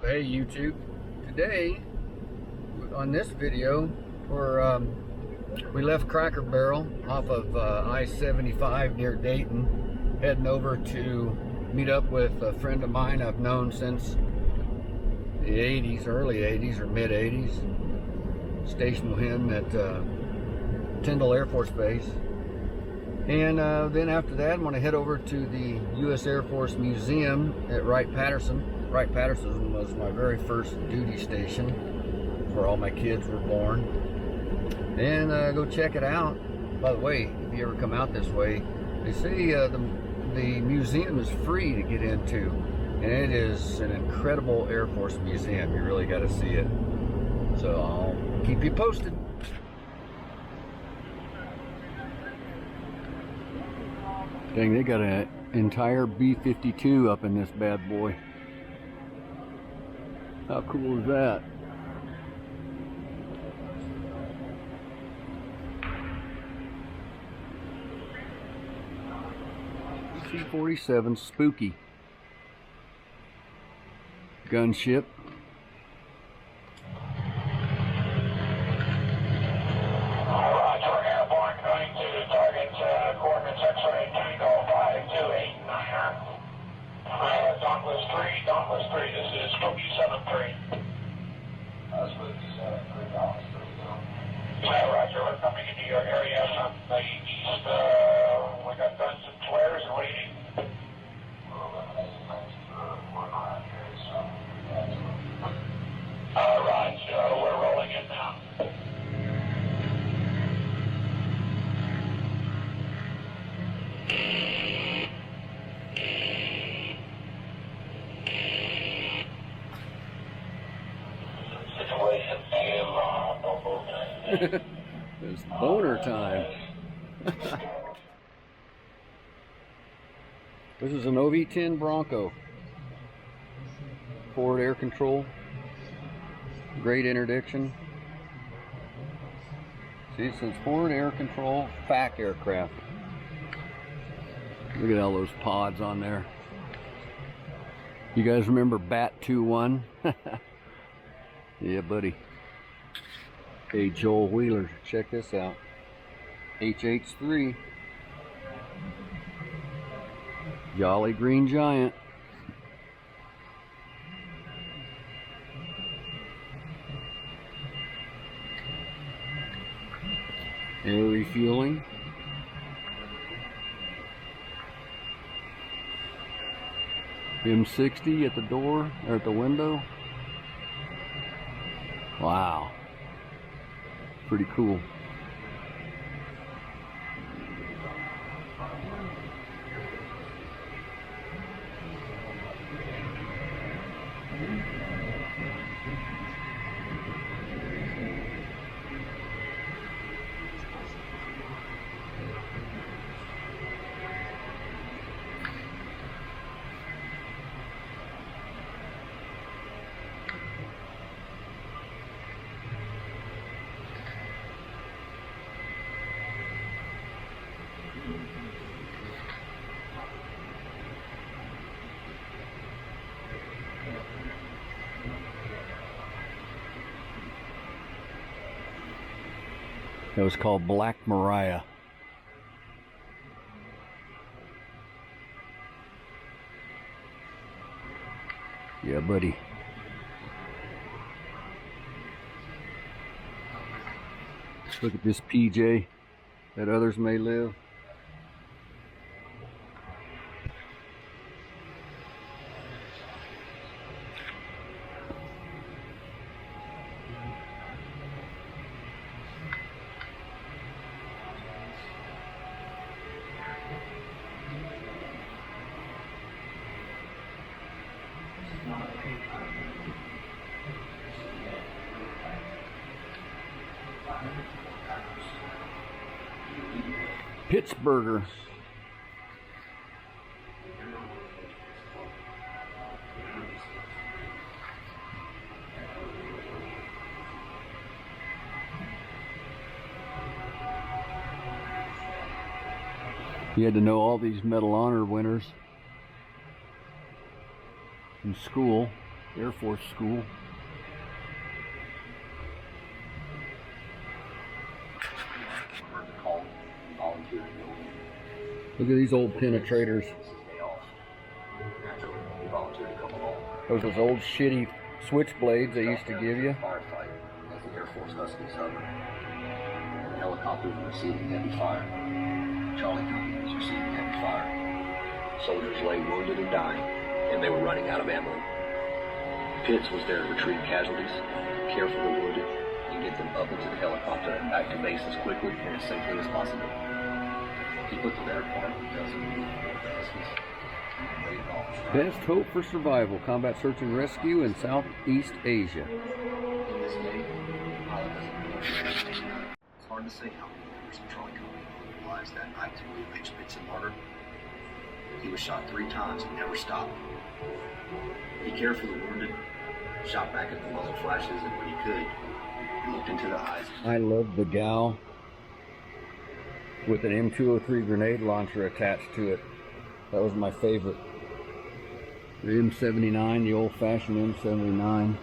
Hey YouTube, today on this video we left Cracker Barrel off of I-75 near Dayton, heading over to meet up with a friend of mine I've known since the 80s, early 80s or mid 80s. Stationed with him at Tyndall Air Force Base, and then after that I'm going to head over to the U.S. Air Force Museum at Wright, Pattersen. Wright Pattersen was my very first duty station where all my kids were born, and go check it out. By the way, if you ever come out this way, they say the museum is free to get into, and it is an incredible Air Force museum. You really got to see it, so I'll keep you posted. Dang, they got an entire B-52 up in this bad boy. How cool is that? C-47 Spooky. Gunship. Dauntless 3, this is Spooky 7-3. Spooky 7-3, Dauntless 3. Roger, we're coming into your area from the east. We got guns and flares, and what do you need? Roger, we're rolling in now. It's boner time. This is an OV-10 Bronco. Forward air control. Great interdiction. See, it says forward air control, FAC aircraft. Look at all those pods on there. You guys remember Bat-21? Yeah, buddy. Hey, Joel Wheeler, check this out. HH3. Jolly Green Giant. Air refueling. M60 at the door, or at the window. Wow. Pretty cool. That was called Black Mariah. Yeah, buddy. Look at this PJ that others may live. Pittsburgher. You had to know all these Medal of Honor winners in school. Air Force School. Look at these old penetrators. Those are those old shitty switchblades they used to give you. Firefight as the Air Force Huskies hovered. The helicopter was receiving heavy fire. Charlie Company was receiving heavy fire. Soldiers lay wounded and dying, and they were running out of ammo. Pitts was there to retrieve casualties, care for the wounded, and get them up into the helicopter and back to base as quickly and as safely as possible. He put the better part because of the Huskies. Best hope for survival, combat search and rescue in Southeast Asia. In this day, the pilot doesn't know. It's hard to say how many members of Charlie Company realized that night to William H. Pitts martyr. He was shot 3 times and never stopped. He cared for the wounded, shot back at the muzzle flashes, and when he could, he looked into the eyes. I love the gal with an M203 grenade launcher attached to it. That was my favorite. The M79, the old-fashioned M79.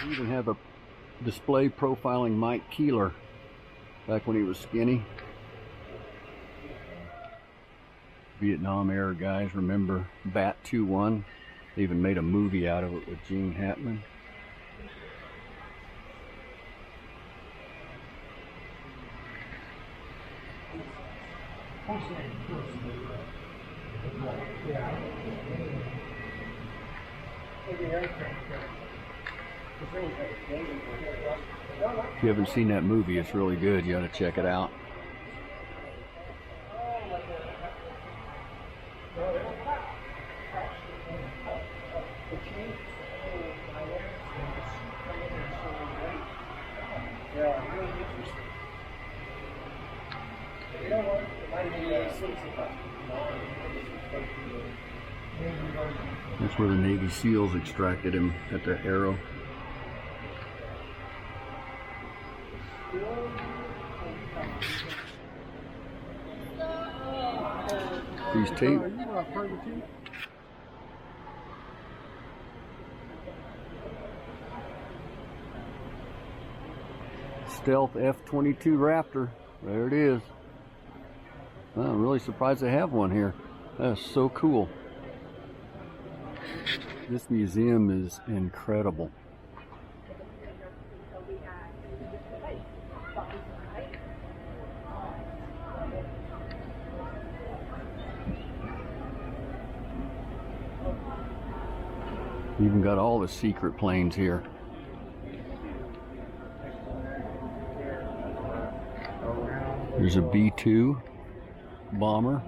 We even have a display profiling Mike Keeler back when he was skinny. Vietnam era guys remember Bat 2-1. They even made a movie out of it with Gene Hackman. If you haven't seen that movie, it's really good. You ought to check it out. That's where the Navy SEALs extracted him at the Arrow. These tape. Stealth F-22 Raptor. There it is. Well, I'm really surprised they have one here. That's so cool. This museum is incredible. You even got all the secret planes here. There's a B-2 bomber.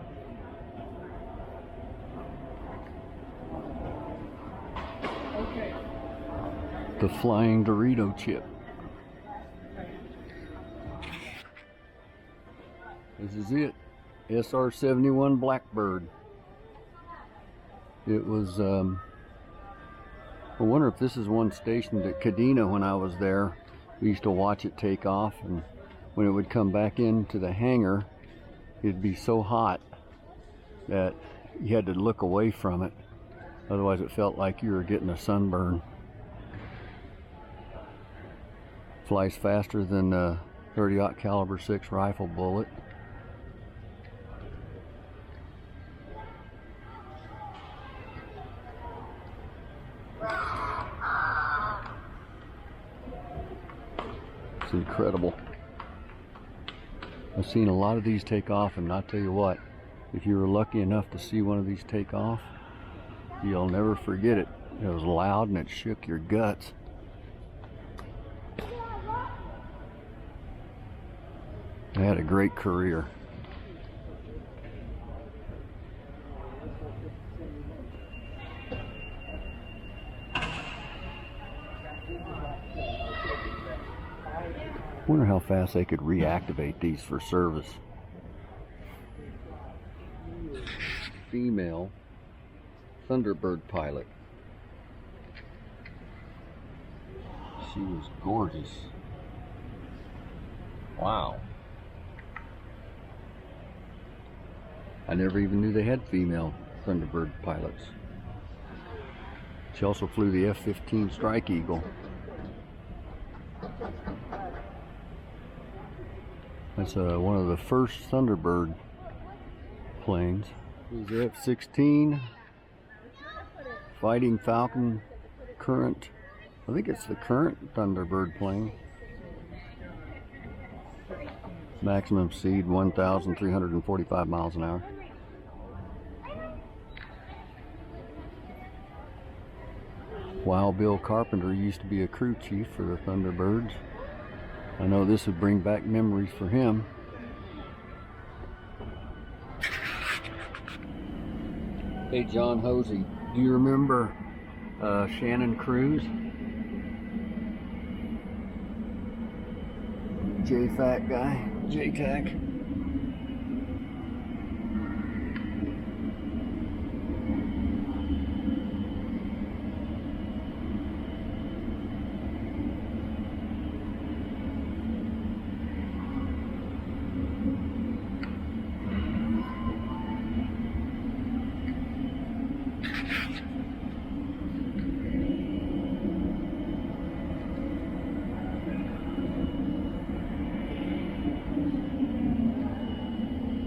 The flying Dorito chip. This is it. SR-71 Blackbird. It was, I wonder if this is one stationed at Kadena when I was there. We used to watch it take off, and when it would come back into the hangar, it'd be so hot that you had to look away from it. Otherwise it felt like you were getting a sunburn. Flies faster than a .30 caliber 6 rifle bullet. It's incredible. I've seen a lot of these take off, and I'll tell you what, if you were lucky enough to see one of these take off, you'll never forget it. It was loud and it shook your guts. They had a great career. Wonder how fast they could reactivate these for service. Female Thunderbird pilot. She was gorgeous. Wow. I never even knew they had female Thunderbird pilots. She also flew the F-15 Strike Eagle. That's one of the first Thunderbird planes. This is F-16 Fighting Falcon Current. I think it's the current Thunderbird plane. Maximum speed 1,345 miles an hour. Wild Bill Carpenter used to be a crew chief for the Thunderbirds. I know this would bring back memories for him. Hey John Hosey, do you remember Shannon Cruz? J-Fac guy, J-Tac.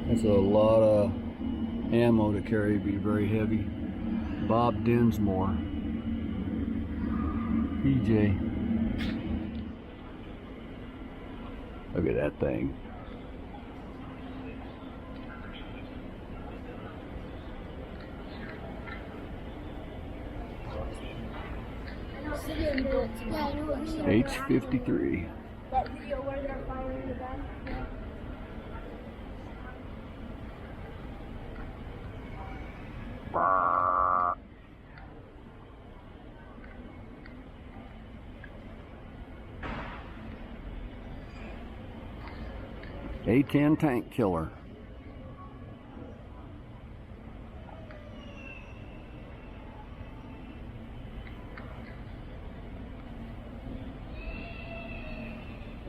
That's a lot of ammo to carry, be very heavy. Bob Dinsmore. PJ. Look at that thing. H-53. That video where they're firing the gun? A-10 tank killer.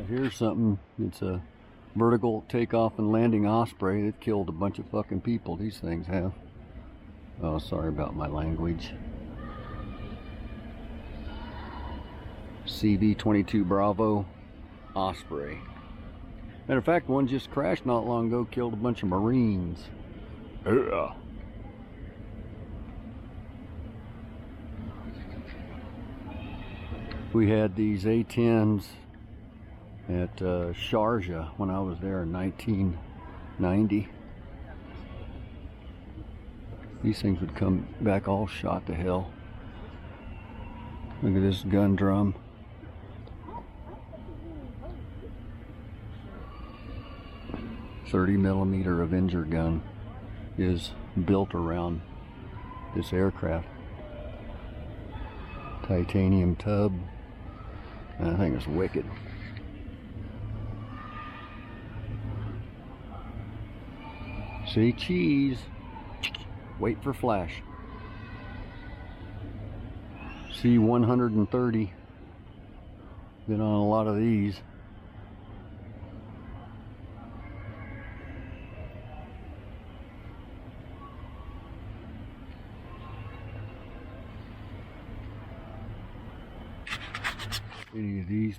Here's something. It's a vertical takeoff and landing Osprey. They've killed a bunch of fucking people, these things have. Oh, sorry about my language. CV-22 Bravo Osprey. Matter of fact, one just crashed not long ago, killed a bunch of Marines. Ugh. We had these A-10s at Sharjah when I was there in 1990. These things would come back all shot to hell. Look at this gun drum. .30mm Avenger gun is built around this aircraft. Titanium tub. That thing is wicked. See, cheese. Wait for flash. C-130. Been on a lot of these. Any of these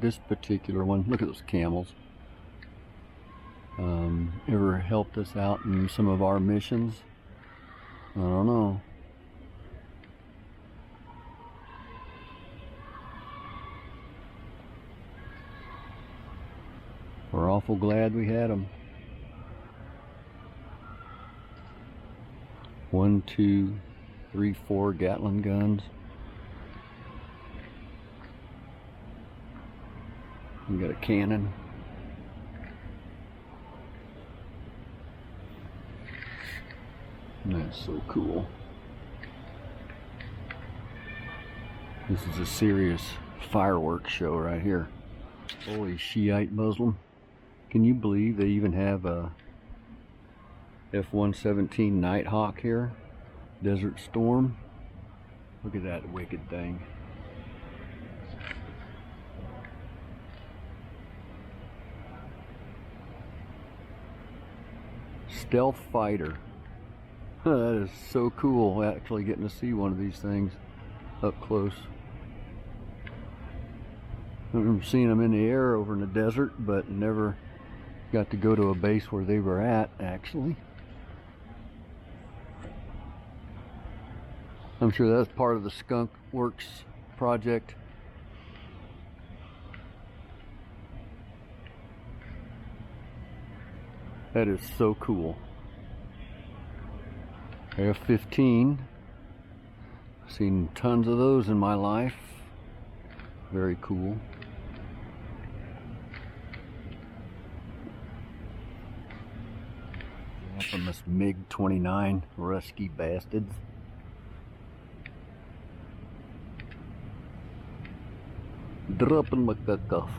this particular one, look at those camels. Ever helped us out in some of our missions? I don't know. We're awful glad we had them. 1, 2, 3, 4 Gatling guns. We got a cannon. That's so cool. This is a serious fireworks show right here. Holy Shiite Muslim. Can you believe they even have a F-117 Nighthawk here? Desert Storm. Look at that wicked thing. Stealth fighter. That is so cool, actually getting to see one of these things up close. I remember seeing them in the air over in the desert, but never got to go to a base where they were at, actually. I'm sure that's part of the Skunk Works project. That is so cool. F-15. I've seen tons of those in my life. Very cool. Infamous MiG-29 rusky bastards. Dropping my cuff.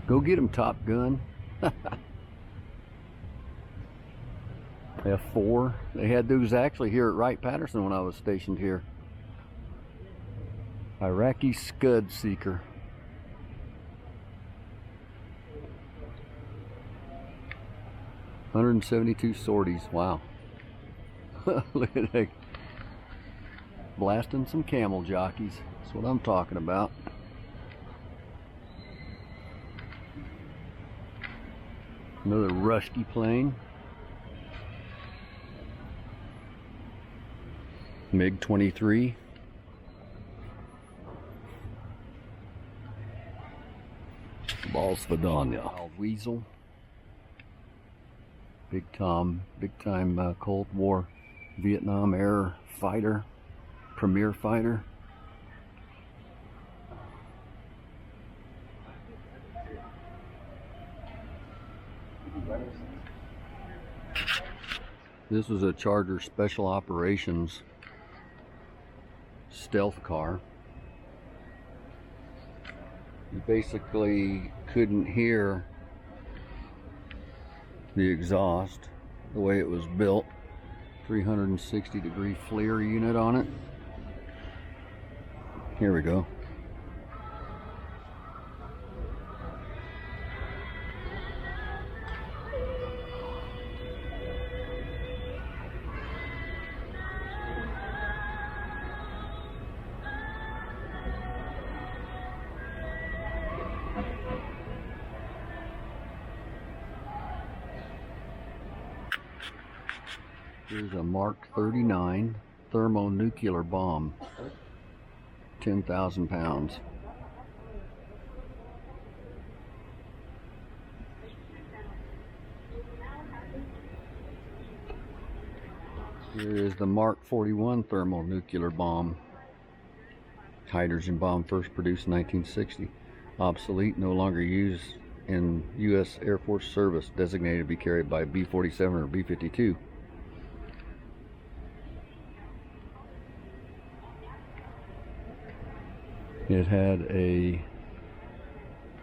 Go get him, Top Gun. F4. They had those actually here at Wright, Pattersen when I was stationed here. Iraqi Scud Seeker. $172 sorties. Wow. Look at that. Blasting some camel jockeys. That's what I'm talking about. Another Rusky plane. MiG-23. Balsvidania. Wild Weasel. Big time Cold War Vietnam era fighter. Premier fighter. This was a Charger Special Operations stealth car. You basically couldn't hear the exhaust the way it was built. 360-degree FLIR unit on it. Here we go. Here's a Mark 39 thermonuclear bomb. 10,000 pounds. Here is the Mark 41 thermonuclear bomb. Hydrogen bomb first produced in 1960. Obsolete, no longer used in U.S. Air Force service. Designated to be carried by B-47 or B-52. It had a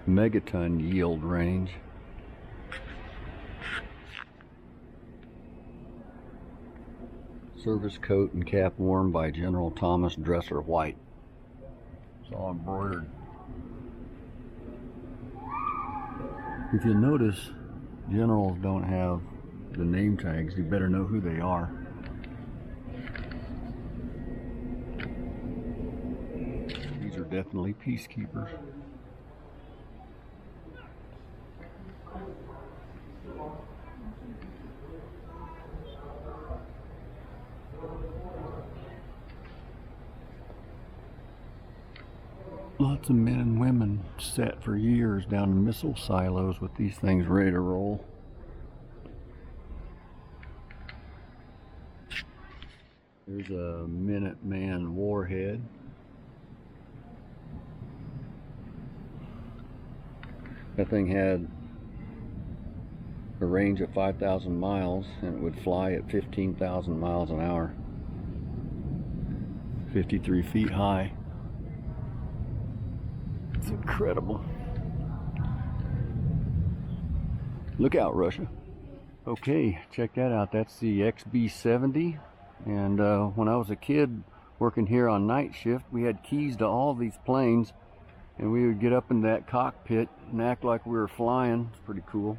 megaton yield range. Service coat and cap worn by General Thomas Dresser White. It's all embroidered. If you notice, generals don't have the name tags. You better know who they are. These are definitely peacekeepers. Lots of men and women sat for years down in missile silos with these things ready to roll. There's a Minuteman warhead. That thing had a range of 5,000 miles and it would fly at 15,000 miles an hour. 53 feet high. It's incredible. Look out, Russia. Okay, check that out. That's the XB-70. And when I was a kid working here on night shift, we had keys to all these planes, and we would get up in that cockpit and act like we were flying. It's pretty cool.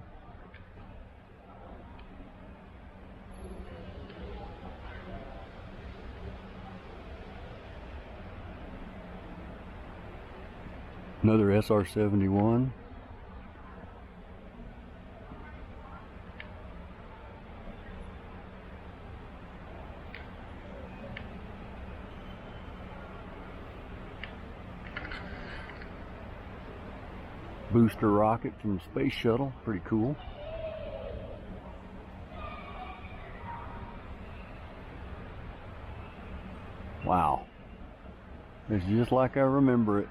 Another SR-71. Booster rocket from the space shuttle, pretty cool. Wow, it's just like I remember it.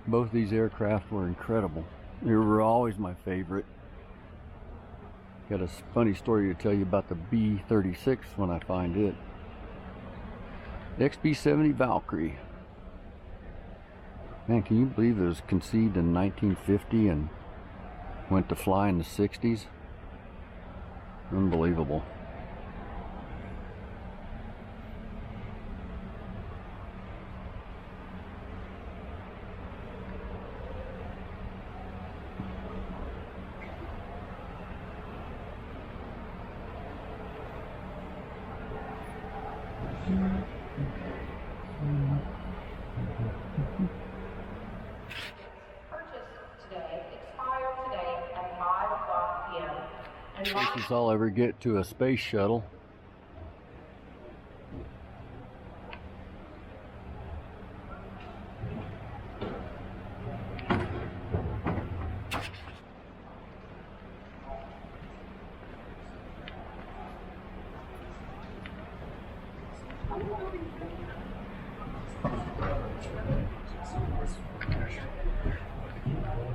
Both these aircraft were incredible. They were always my favorite. Got a funny story to tell you about the B-36 when I find it. XB-70 Valkyrie. Man, can you believe it was conceived in 1950 and went to fly in the 60s? Unbelievable. Closest I'll ever get to a space shuttle.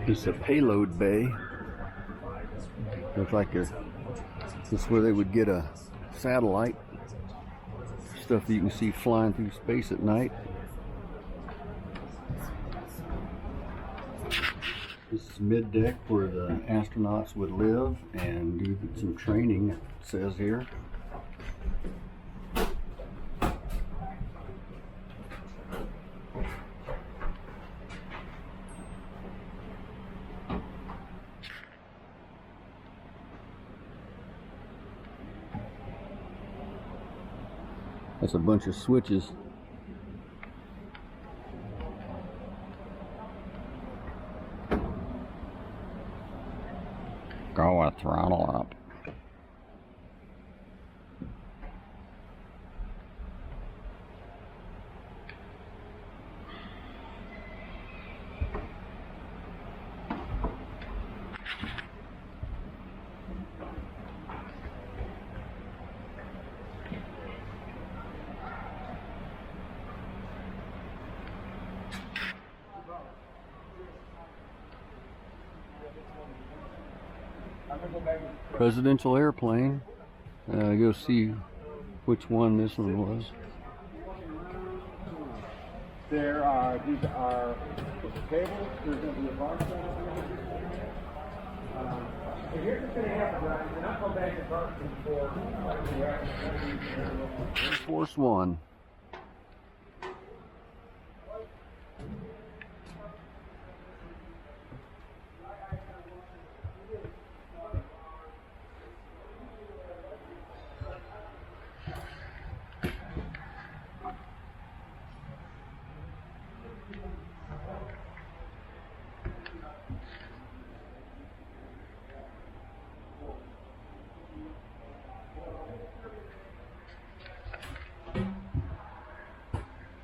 It's a payload bay. Looks like this is where they would get a satellite. Stuff that you can see flying through space at night. This is mid-deck where the astronauts would live and do some training, it says here. That's a bunch of switches. Go with throttle up. Presidential airplane. Go see which one this one was. These are cables. There's going to be a bar. Here's what's going to happen, Ryan. We're not going back to Pattersen for Air Force One.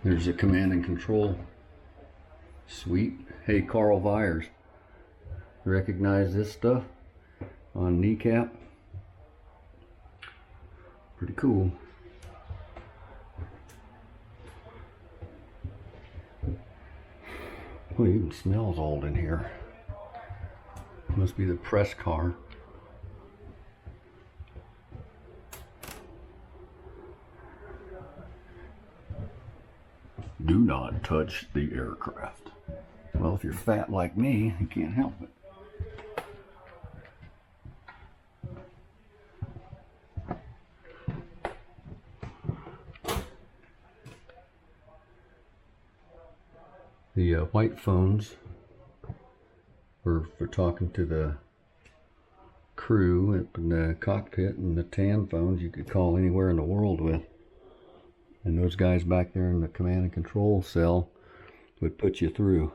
There's a command and control suite. Hey, Carl Vyers. Recognize this stuff on kneecap? Pretty cool. Well, it even smells old in here. Must be the press car. Do not touch the aircraft. Well, if you're fat like me, you can't help it. The white phones were for talking to the crew up in the cockpit, and the tan phones you could call anywhere in the world with. And those guys back there in the command and control cell would put you through.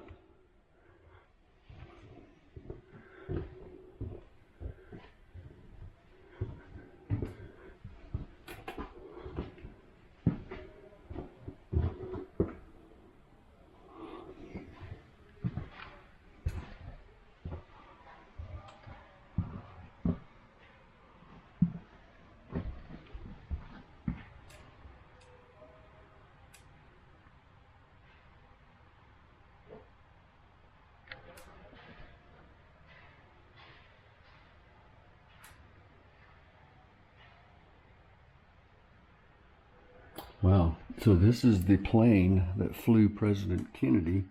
Wow, so this is the plane that flew President Kennedy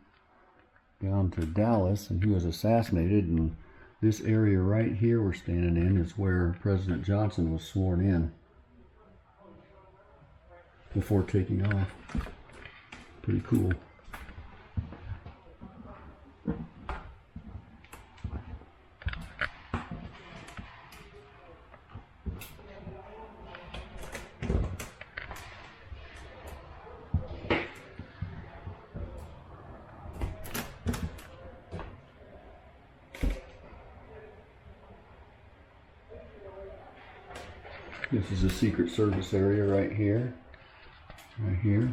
down to Dallas, and he was assassinated, and this area right here we're standing in is where President Johnson was sworn in before taking off. Pretty cool. This is a Secret Service area right here. Right here.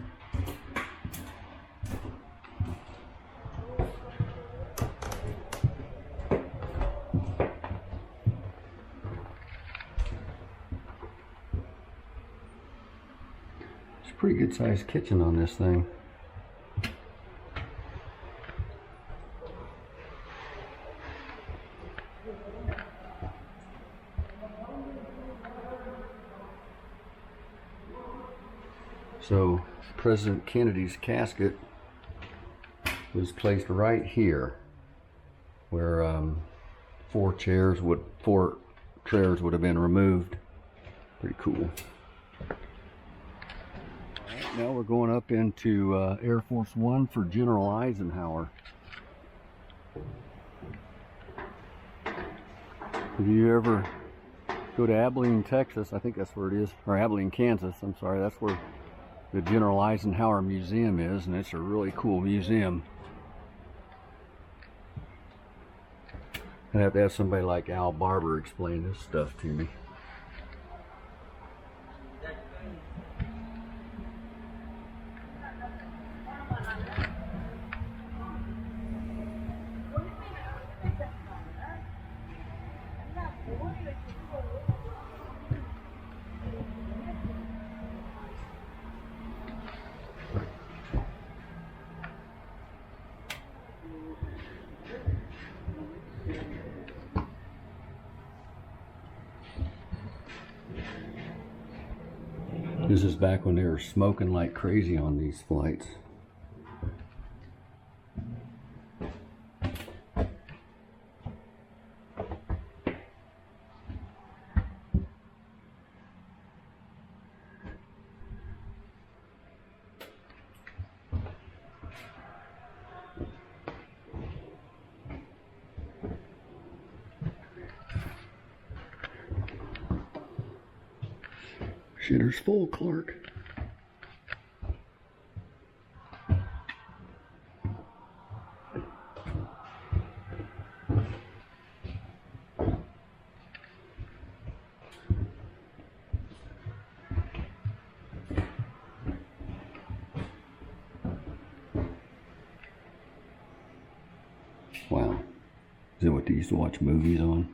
It's a pretty good sized kitchen on this thing. So President Kennedy's casket was placed right here, where four chairs would have been removed. Pretty cool. Alright, now we're going up into Air Force One for General Eisenhower. Have you ever go to Abilene, Texas? I think that's where it is, or Abilene, Kansas. I'm sorry, that's where the General Eisenhower Museum is, and it's a really cool museum. I'd have to have somebody like Al Barber explain this stuff to me. This is back when they were smoking like crazy on these flights. Shitter's full, Clark. Wow. Is that what they used to watch movies on?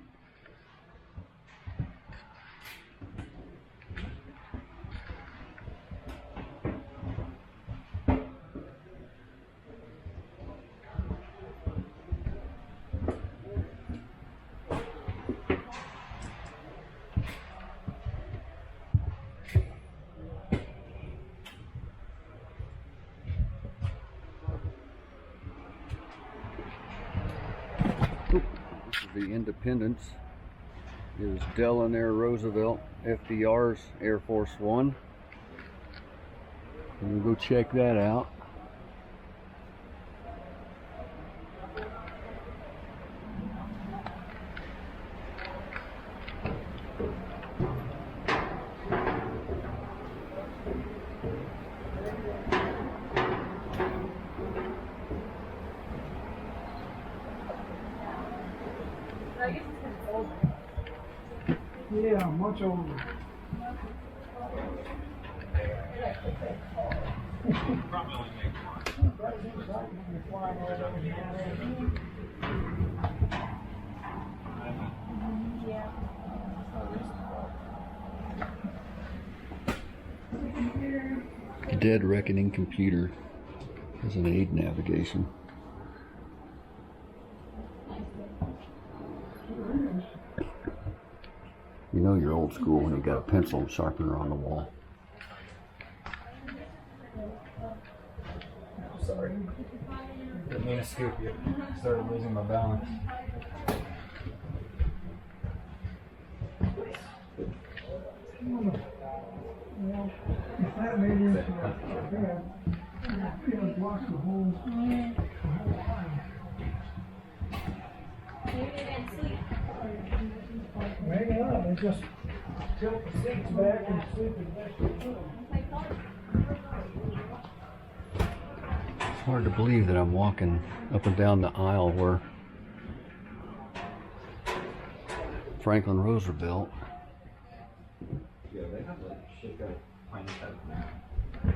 Independence is Delano Roosevelt, FDR's Air Force One. We'll go check that out. Yeah, much older. Dead Reckoning computer as an aid navigation. You know you're old school when you got a pencil and sharpener on the wall. Sorry. Didn't mean to scoop you. Started losing my balance. If that made it bad, it blocks the whole line. Maybe not, they just tilt the seats back and sleep as best you can. It's hard to believe that I'm walking up and down the aisle where Franklin Roosevelt,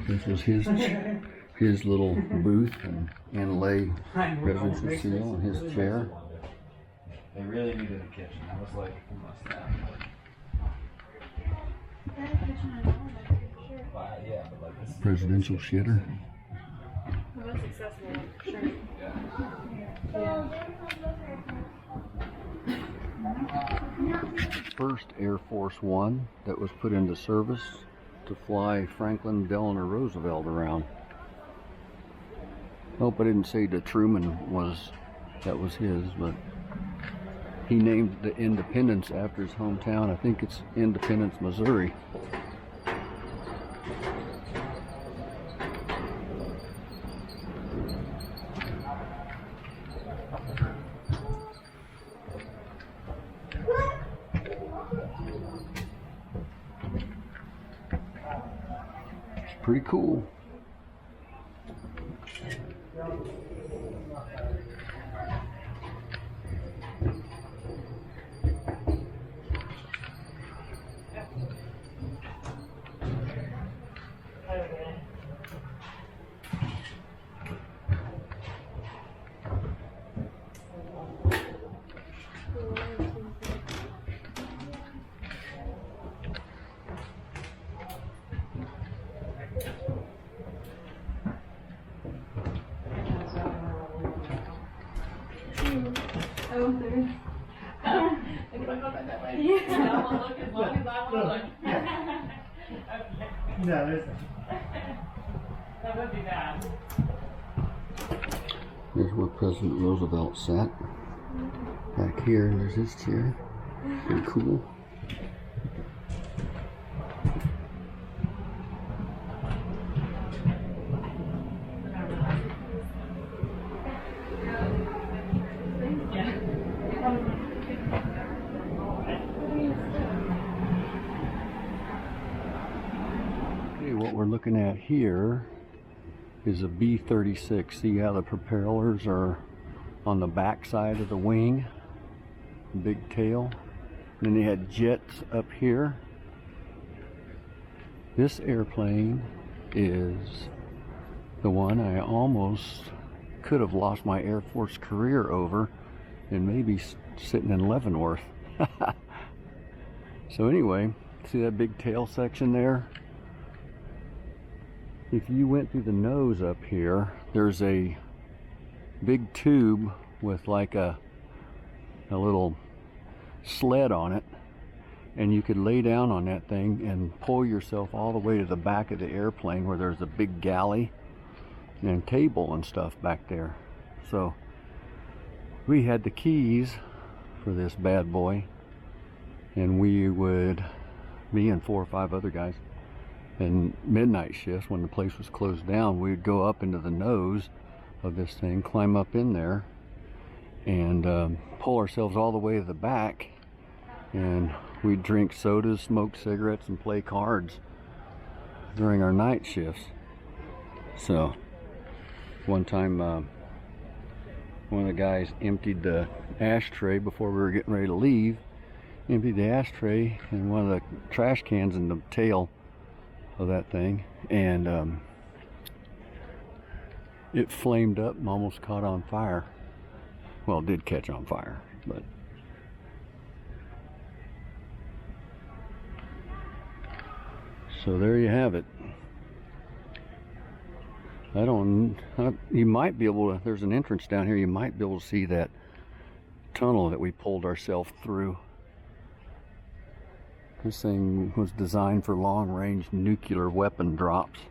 this was his little booth and inlay presidential seal and his chair. They really needed a kitchen. I was like, we must have. Yeah, but like this is Presidential shitter. Most accessible, sure. First Air Force One that was put into service to fly Franklin Delano Roosevelt around. Hope I didn't say that Truman that was his, but he named the Independence after his hometown. I think it's Independence, Missouri. It's pretty cool. Oh, there's. No, there's That would be bad. Here's where President Roosevelt sat. Back here, and there's his chair. Pretty cool. Okay, what we're looking at here is a B-36. See how the propellers are on the back side of the wing, big tail. And then they had jets up here. This airplane is the one I almost could have lost my Air Force career over, and maybe sitting in Leavenworth. So anyway, see that big tail section there? If you went through the nose up here, there's a big tube with like a little sled on it, and you could lay down on that thing and pull yourself all the way to the back of the airplane where there's a big galley and table and stuff back there. So we had the keys for this bad boy, and we would, me and 4 or 5 other guys, and midnight shifts when the place was closed down, we'd go up into the nose of this thing, climb up in there, and pull ourselves all the way to the back, and we'd drink sodas, smoke cigarettes, and play cards during our night shifts. So one time one of the guys emptied the ashtray before we were getting ready to leave, emptied the ashtray in one of the trash cans in the tail of that thing, and it flamed up and almost caught on fire. Well, it did catch on fire, but so there you have it. You might be able to, there's an entrance down here, you might be able to see that tunnel that we pulled ourselves through. This thing was designed for long-range nuclear weapon drops.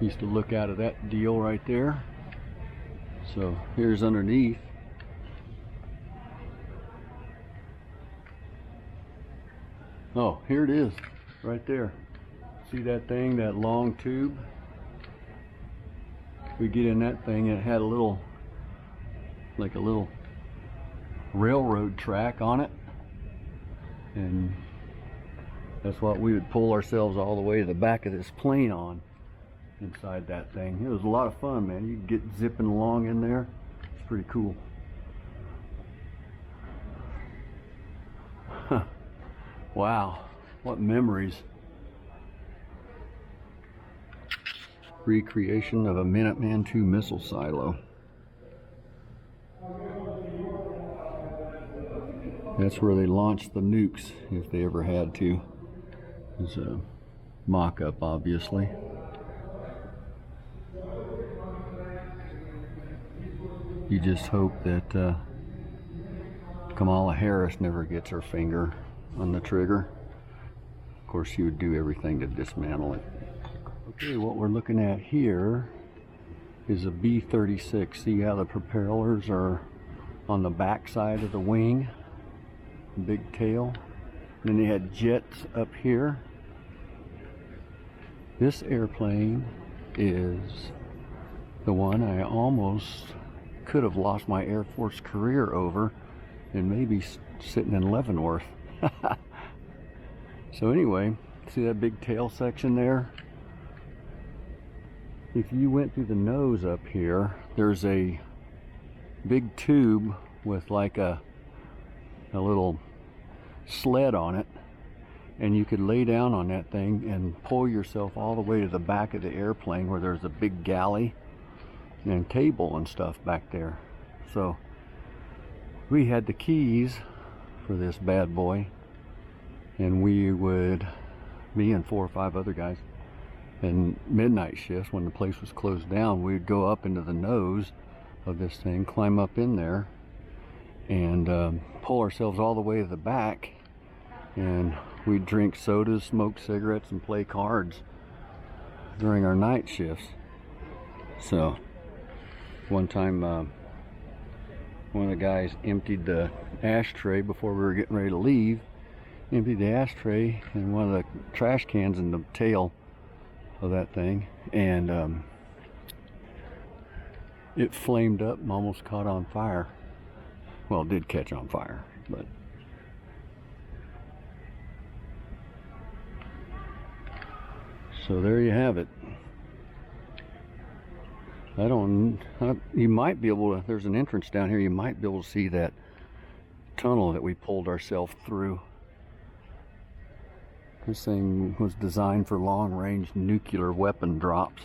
Used to look out of that deal right there. So here's underneath. Oh, here it is, right there. See that thing, that long tube? We get in that thing, and it had a little, like a little railroad track on it. And that's what we would pull ourselves all the way to the back of this plane on, inside that thing. It was a lot of fun, man. You get zipping along in there. It's pretty cool. Wow, what memories. Recreation of a Minuteman II missile silo. That's where they launched the nukes, if they ever had to. It's a mock-up, obviously. You just hope that Kamala Harris never gets her finger on the trigger. Of course, she would do everything to dismantle it. Okay, what we're looking at here is a B-36. See how the propellers are on the back side of the wing, big tail. And then they had jets up here. This airplane is the one I almost could have lost my Air Force career over, and maybe sitting in Leavenworth. So anyway, see that big tail section there? If you went through the nose up here, there's a big tube with like a little sled on it, and you could lay down on that thing and pull yourself all the way to the back of the airplane, where there's a big galley and table and stuff back there. So we had the keys for this bad boy, and we would, me and 4 or 5 other guys, and midnight shifts when the place was closed down, we'd go up into the nose of this thing, climb up in there, and pull ourselves all the way to the back, and we'd drink sodas, smoke cigarettes, and play cards during our night shifts. So one time one of the guys emptied the ashtray before we were getting ready to leave, emptied the ashtray in one of the trash cans in the tail of that thing, and it flamed up and almost caught on fire. Well, it did catch on fire, but so there you have it. You might be able to, there's an entrance down here, you might be able to see that tunnel that we pulled ourselves through. This thing was designed for long-range nuclear weapon drops.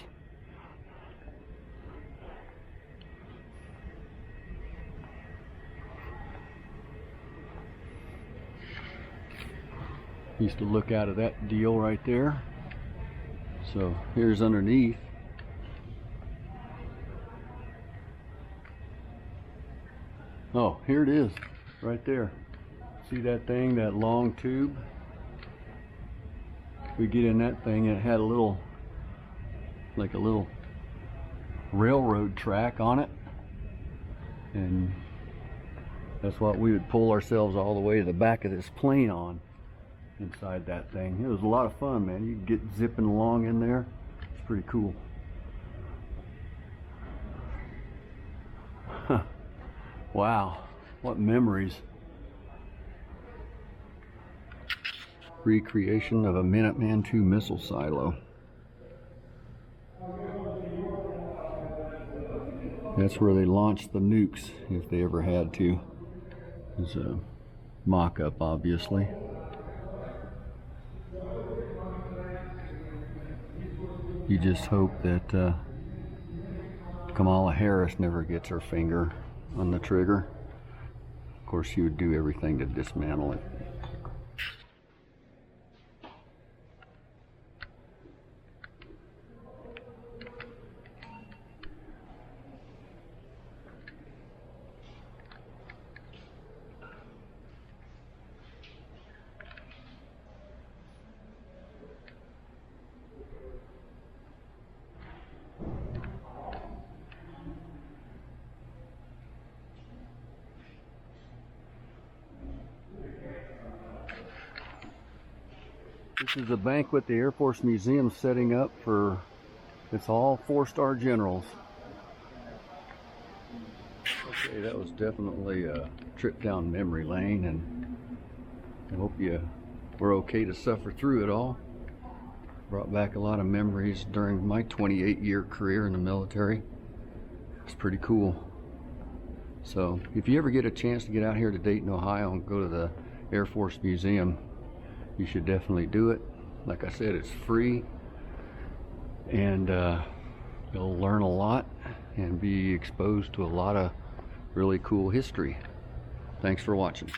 Used to look out of that deal right there. So here's underneath. Oh, here it is, right there. See that thing, that long tube? We get in that thing and it had a little, like a little railroad track on it, and that's what we would pull ourselves all the way to the back of this plane on, inside that thing. It was a lot of fun, man. You get zipping along in there. It's pretty cool. Huh. Wow, what memories. Recreation of a Minuteman II missile silo. That's where they launched the nukes, if they ever had to. It's a mock-up, obviously. You just hope that Kamala Harris never gets her finger on the trigger. Of course, she would do everything to dismantle it. This is a banquet the Air Force Museum is setting up for, it's all 4-star generals. Okay, that was definitely a trip down memory lane, and I hope you were okay to suffer through it all. Brought back a lot of memories during my 28-year career in the military. It's pretty cool. So if you ever get a chance to get out here to Dayton, Ohio and go to the Air Force Museum, you should definitely do it. Like I said, it's free, and you'll learn a lot and be exposed to a lot of really cool history. Thanks for watching.